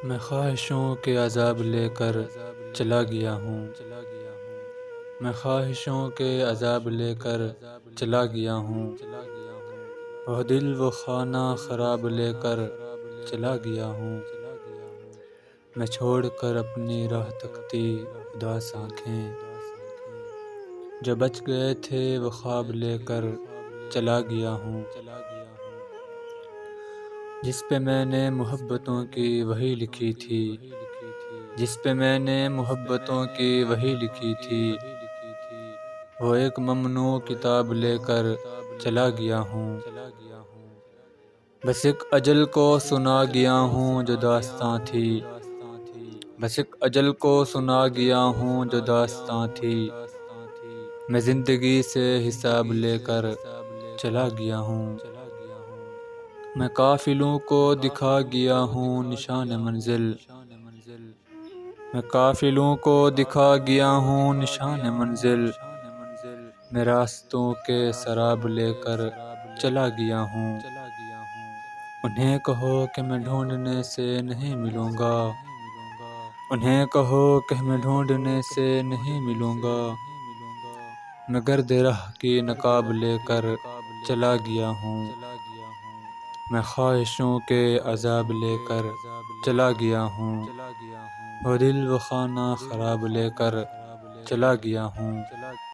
میں خواہشوں کے عذاب لے کر چلا گیا ہوں، میں خواہشوں کے عذاب لے کر چلا گیا ہوں، وہ دل و خانہ خراب لے کر چلا گیا ہوں، میں چھوڑ کر اپنی راہ تکتی اداس آنکھیں، جو بچ گئے تھے وہ خواب لے کر چلا گیا ہوں، جس پہ میں نے محبتوں کی وہی لکھی تھی، جس پہ میں نے محبتوں کی وہی لکھی تھی، وہ ایک ممنوع کتاب لے کر چلا گیا ہوں، بس ایک اجل کو سنا گیا ہوں جو داستاں تھی، بس ایک اجل کو سنا گیا ہوں جو داستاں تھی، میں زندگی سے حساب لے کر چلا گیا ہوں، میں قافلوں کو دکھا گیا ہوں نشان منزل، میں قافلوں کو دکھا گیا ہوں نشان منزل، میں راستوں کے سراب لے کر چلا گیا ہوں، انہیں کہو کہ میں ڈھونڈنے سے نہیں ملوں گا، انہیں کہو کہ میں ڈھونڈنے سے نہیں ملوں گا، میں گرد راہ کی نقاب لے کر چلا گیا ہوں، میں خواہشوں کے عذاب لے کر چلا گیا ہوں، وہ دل و خانہ خراب لے کر چلا گیا ہوں۔